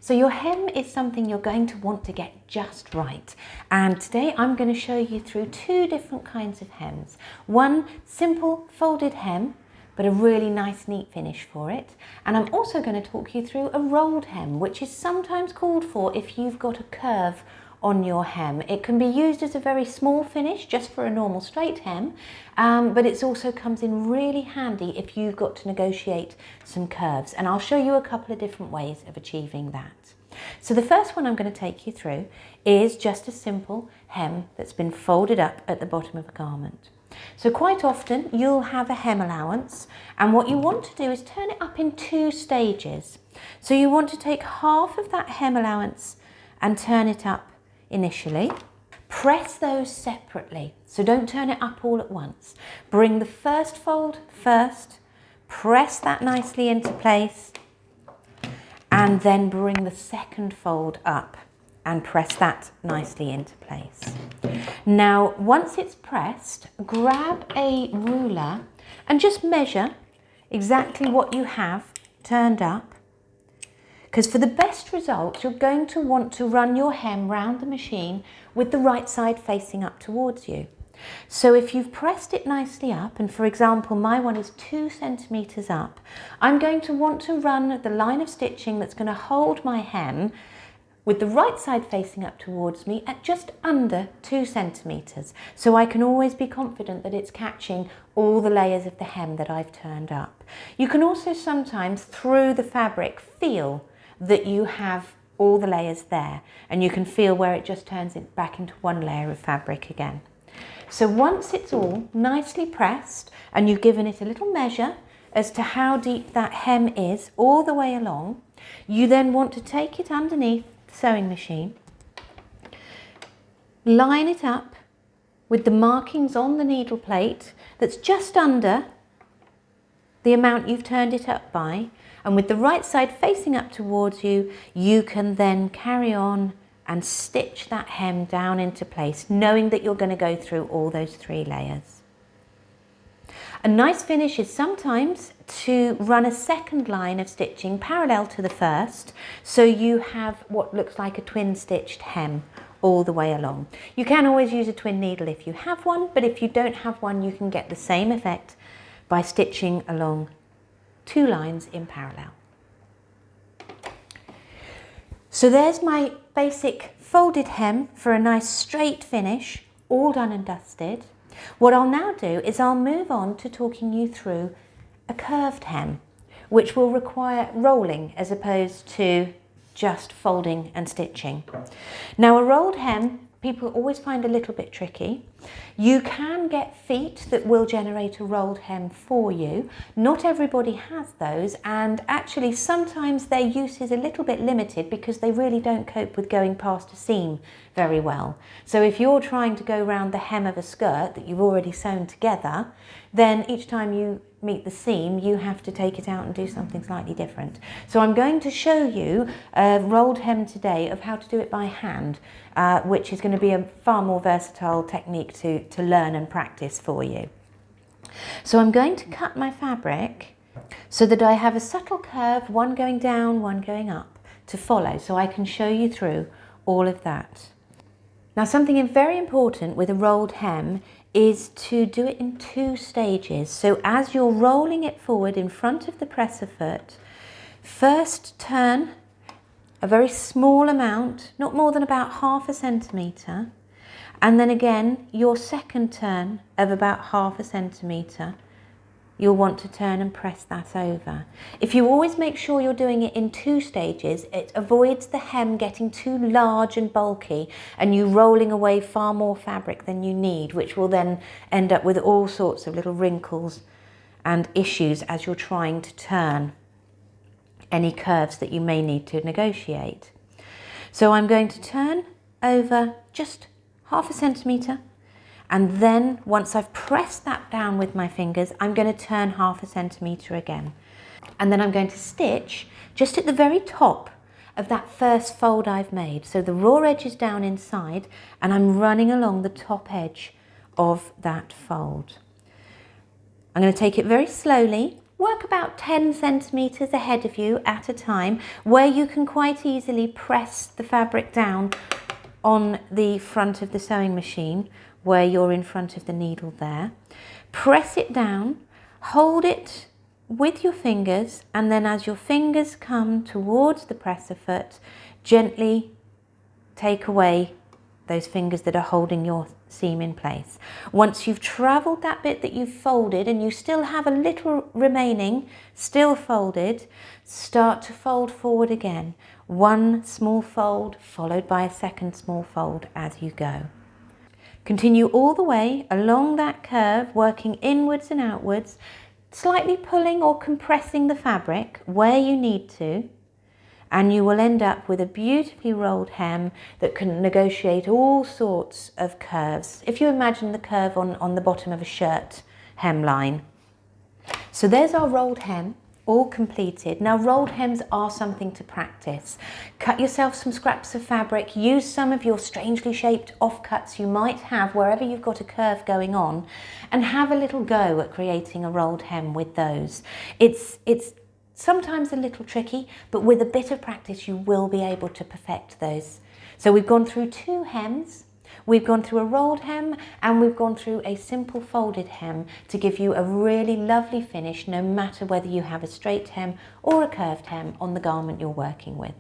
So your hem is something you're going to want to get just right. And today I'm going to show you through two different kinds of hems. One simple folded hem, but a really nice neat finish for it. And I'm also going to talk you through a rolled hem, which is sometimes called for if you've got a curve on your hem. It can be used as a very small finish just for a normal straight hem, but it also comes in really handy if you've got to negotiate some curves, and I'll show you a couple of different ways of achieving that. So the first one I'm going to take you through is just a simple hem that's been folded up at the bottom of a garment. So quite often you'll have a hem allowance, and what you want to do is turn it up in two stages. So you want to take half of that hem allowance and turn it up initially. Press those separately, so don't turn it up all at once. Bring the first fold first, press that nicely into place, and then bring the second fold up and press that nicely into place. Now, once it's pressed, grab a ruler and just measure exactly what you have turned up, because for the best results, you're going to want to run your hem round the machine with the right side facing up towards you. So if you've pressed it nicely up, and for example, my one is 2 centimeters up, I'm going to want to run the line of stitching that's going to hold my hem with the right side facing up towards me at just under 2 centimeters. So I can always be confident that it's catching all the layers of the hem that I've turned up. You can also sometimes, through the fabric, feel that you have all the layers there, and you can feel where it just turns it back into one layer of fabric again. So once it's all nicely pressed and you've given it a little measure as to how deep that hem is all the way along, you then want to take it underneath the sewing machine, line it up with the markings on the needle plate that's just under the amount you've turned it up by, and with the right side facing up towards you, you can then carry on and stitch that hem down into place, knowing that you're going to go through all those 3 layers. A nice finish is sometimes to run a second line of stitching parallel to the first, so you have what looks like a twin stitched hem all the way along. You can always use a twin needle if you have one, but if you don't have one, you can get the same effect by stitching along 2 lines in parallel. So there's my basic folded hem for a nice straight finish, all done and dusted. What I'll now do is I'll move on to talking you through a curved hem, which will require rolling as opposed to just folding and stitching. Now, a rolled hem, people always find a little bit tricky. You can get feet that will generate a rolled hem for you. Not everybody has those, and actually sometimes their use is a little bit limited because they really don't cope with going past a seam very well. So if you're trying to go around the hem of a skirt that you've already sewn together, then each time you meet the seam, you have to take it out and do something slightly different. So I'm going to show you a rolled hem today of how to do it by hand, which is going to be a far more versatile technique to learn and practice for you. So I'm going to cut my fabric so that I have a subtle curve, one going down, one going up, to follow, so I can show you through all of that. Now, something very important with a rolled hem is to do it in 2 stages. So as you're rolling it forward in front of the presser foot, first turn a very small amount, not more than about 1/2 centimetre, and then again your second turn of about 1/2 centimetre, you'll want to turn and press that over. If you always make sure you're doing it in 2 stages, it avoids the hem getting too large and bulky and you rolling away far more fabric than you need, which will then end up with all sorts of little wrinkles and issues as you're trying to turn any curves that you may need to negotiate. So I'm going to turn over just 1/2 centimetre, and then once I've pressed that down with my fingers, I'm going to turn 1/2 centimetre again. And then I'm going to stitch just at the very top of that first fold I've made. So the raw edge is down inside and I'm running along the top edge of that fold. I'm going to take it very slowly work about 10 centimetres ahead of you at a time, where you can quite easily press the fabric down on the front of the sewing machine, where you're in front of the needle there. Press it down, hold it with your fingers, and then as your fingers come towards the presser foot, gently take away those fingers that are holding your seam in place. Once you've travelled that bit that you've folded and you still have a little remaining, still folded, start to fold forward again. One small fold followed by a second small fold as you go. Continue all the way along that curve, working inwards and outwards, slightly pulling or compressing the fabric where you need to, and you will end up with a beautifully rolled hem that can negotiate all sorts of curves. If you imagine the curve on the bottom of a shirt hemline. So there's our rolled hem, all completed. Now rolled hems are something to practice. Cut yourself some scraps of fabric, use some of your strangely shaped offcuts you might have wherever you've got a curve going on, and have a little go at creating a rolled hem with those. It's sometimes a little tricky, but with a bit of practice you will be able to perfect those. So we've gone through 2 hems, we've gone through a rolled hem, and we've gone through a simple folded hem to give you a really lovely finish, no matter whether you have a straight hem or a curved hem on the garment you're working with.